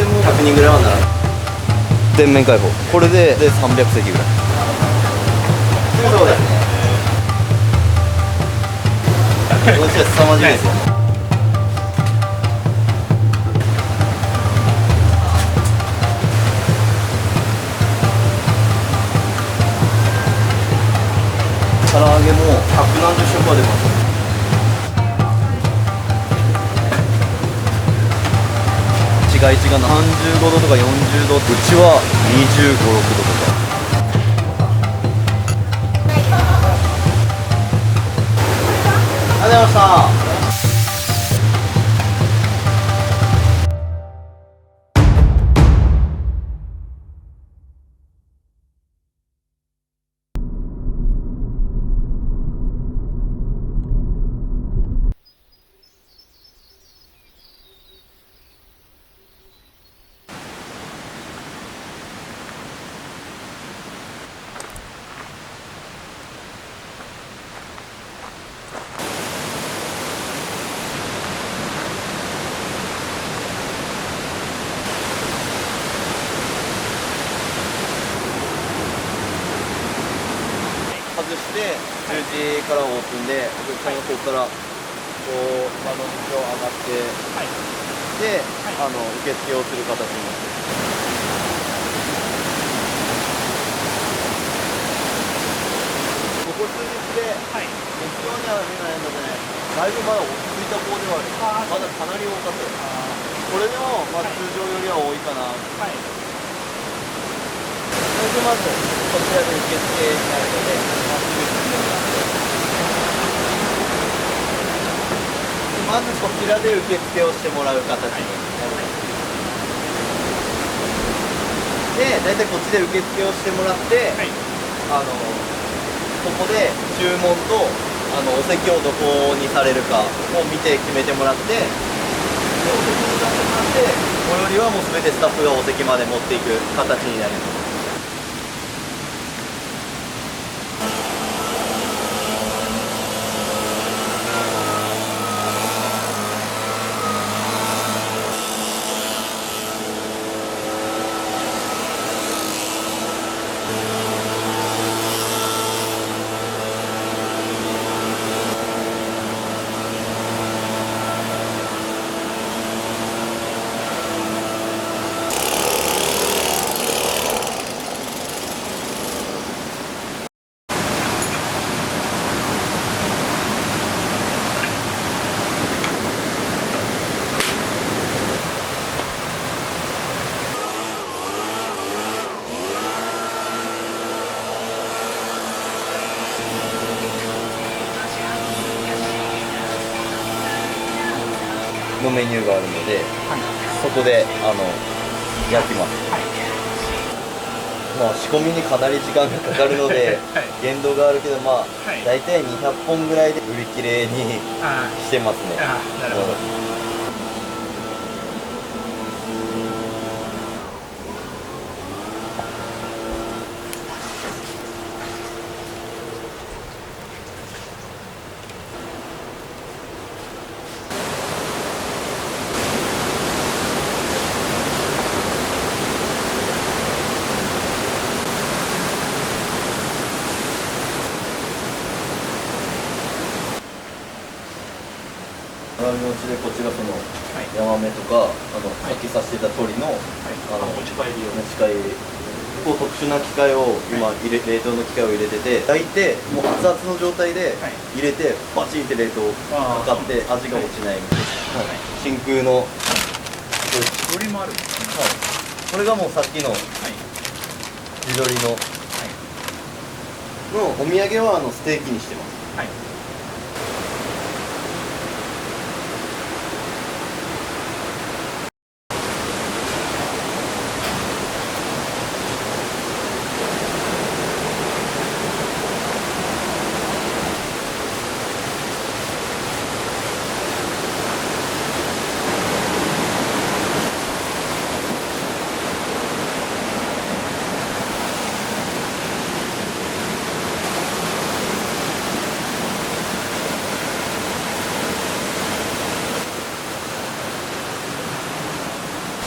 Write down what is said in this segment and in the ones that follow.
でも100人ぐらいはならない。全面開放、これで300席ぐらい。そうですね。こっちは凄まじいですよ。唐揚げも100何十食は出ます。市街地が35度とか40度、うちは25、6度とか。ありがとうございました。外して10時からオープンで、お客さんがここからこう窓口を上がって、で、受付をする形になってここ数日で、非常には見ないので、だいぶまだ落ち着いた方ではある。まだかなり多かったです。これでも、まあ、通常よりは多いかな。それでまずこちらで受付になるので、まずこちらで受付をしてもらう形になります。で、大体こっちで受付をしてもらって、ここで注文とお席をどこにされるかを見て決めてもらって、でお席に出してもらって、最寄りはもう全てスタッフがお席まで持っていく形になります。のメニューがあるので、そこで焼きます。まあ仕込みにかなり時間がかかるので限度があるけど、まあ大体200本ぐらいで売り切れにしてますね。なるほど。鏡落ちでこちらそのヤマメとかさっき刺してた鶏の持ち帰りを持ち帰りこう特殊な機械を今冷凍の機械を入れてて、焼いてもう熱々の状態で入れてバチンって冷凍かかって味が落ちないみたいな、真空のこれもある。これがもうさっきの地鶏のお土産はステーキにしてます。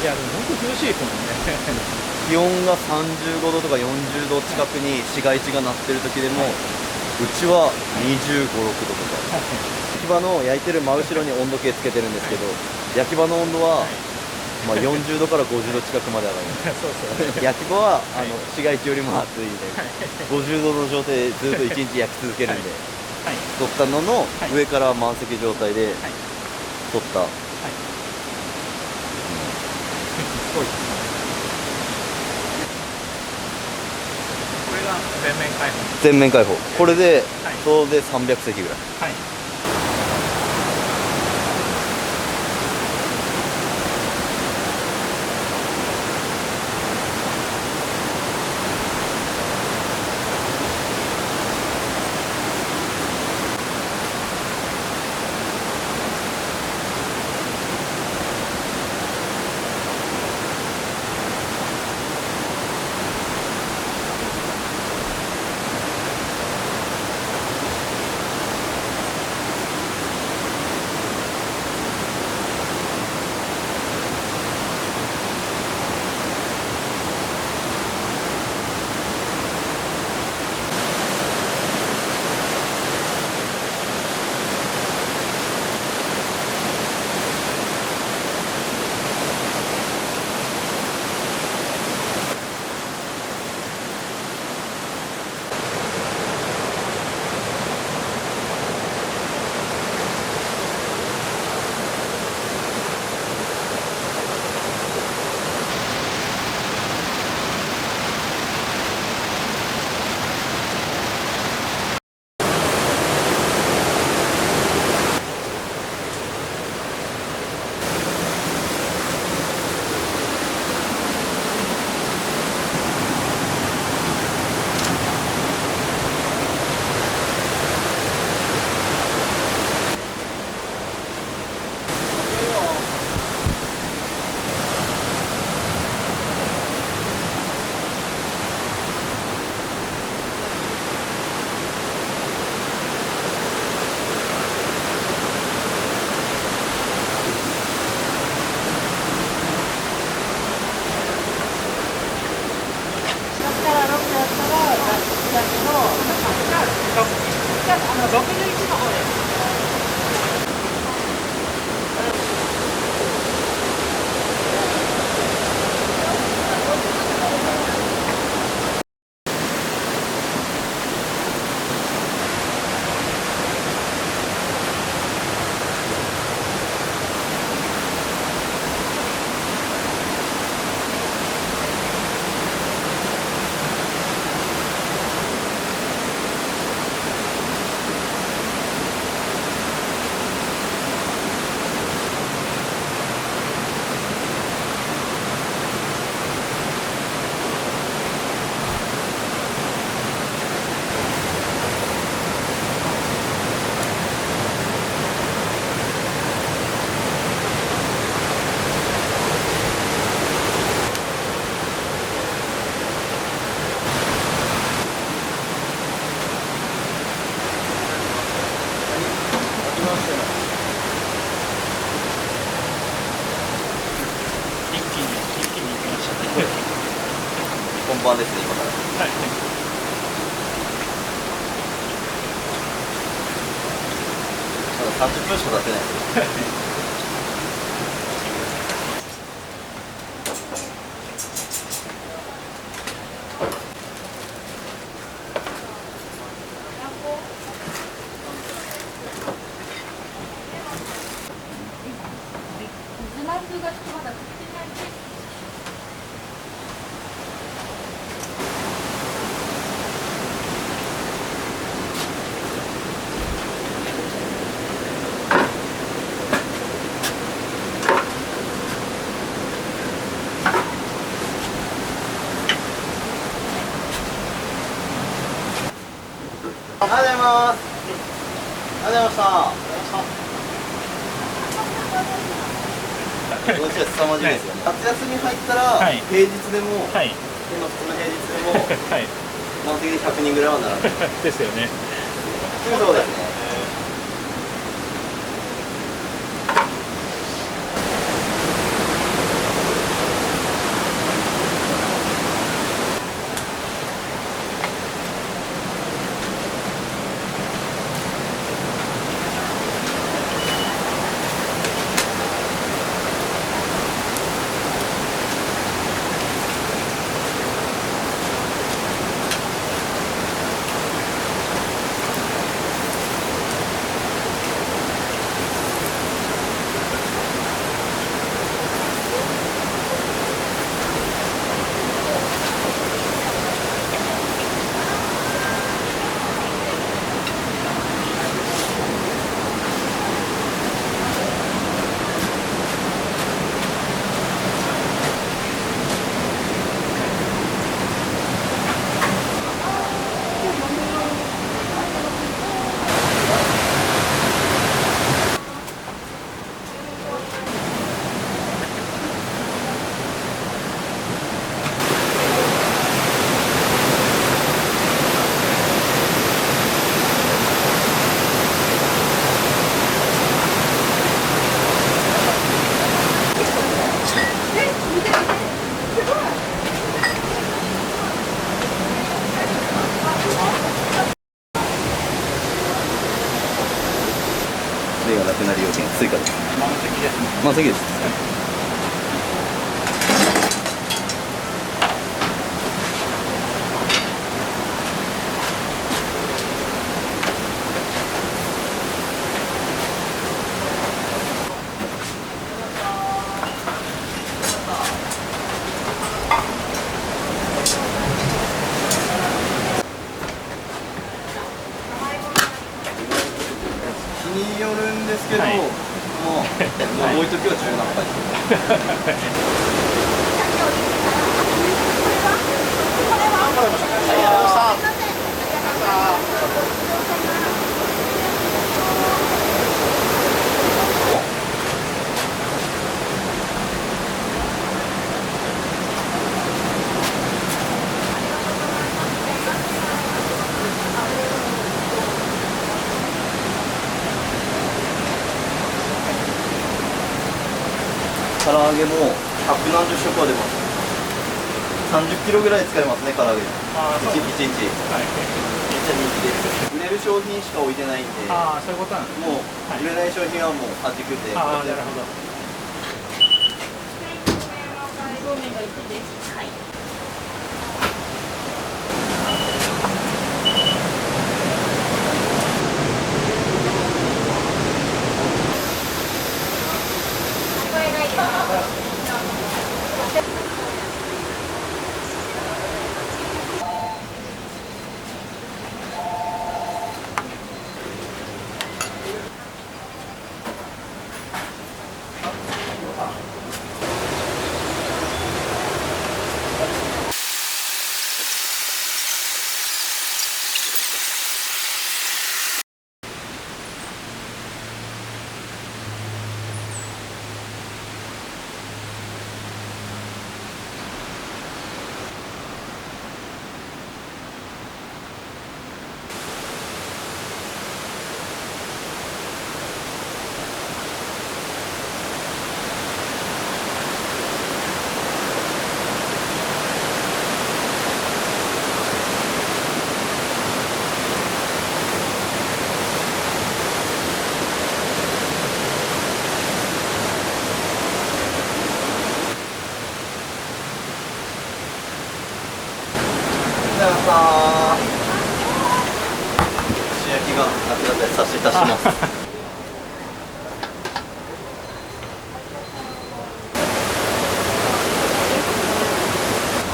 いやでも本当涼しいですもんね。気温が35度とか40度近くに市街地がなってる時でも、うちは25、6度とか。焼き場の焼いてる真後ろに温度計つけてるんですけど、焼き場の温度は、まあ、40度から50度近くまで上がります。そうそう。焼き場は市街地よりも暑いんで、50度の状態でずっと1日焼き続けるんで、はい。取ったのの上から満席状態で取った、すごいですね。これが全面開放。全面開放。これで、はい。総で300席ぐらい。はい。本番ですね、今から。はい。まだ30分しか経ってないです。ありがとうございます。ありがとうございました。どうして凄まじいですよね。夏休み入ったら、はい、平日でも、はい、今普通の平日でも、はい、満席で100人ぐらいは並んでる。ですよね。そうですね。の席ですね。日によるんですけど、はいもう置いときは17杯。唐揚げも百何十食は出ます。30キロぐらい使いますね、唐揚げ。ああ、そう。一日。めっちゃはい。人気です。売れる商品しか置いてないんで、ああ、そういうことなんですね。もう売れない商品はもう端くで。ああ、なるほど。さあ、串焼きがなくなったり差し出します。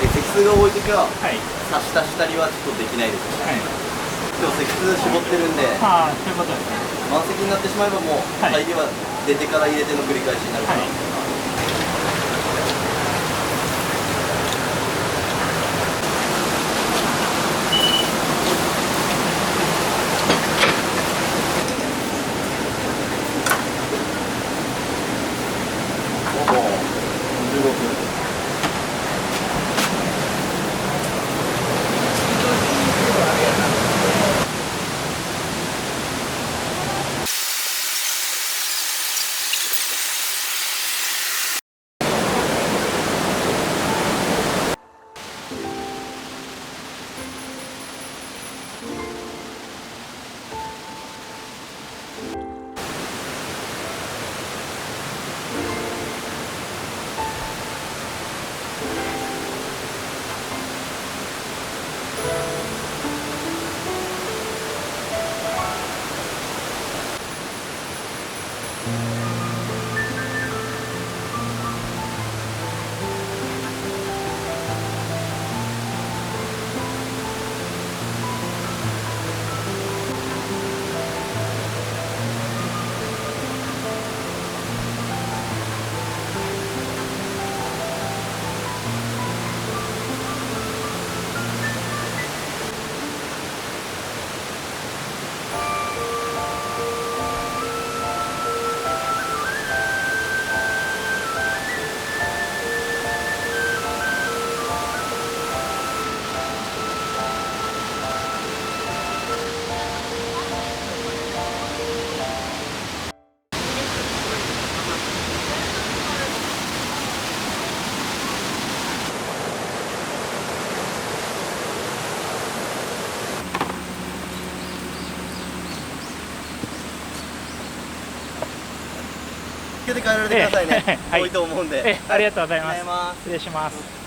席数が多いときははい。差し足したりはちょっとできないですね。はい。今日席数絞ってるんで、ああ、そういうことですね。満席になってしまえばもうはい入りは出てから入れての繰り返しになるかな。はい。おお、15分。気をつけて帰られてくださいね、はい多いと思うんで、ありがとうございます。ありがとうございます。失礼します。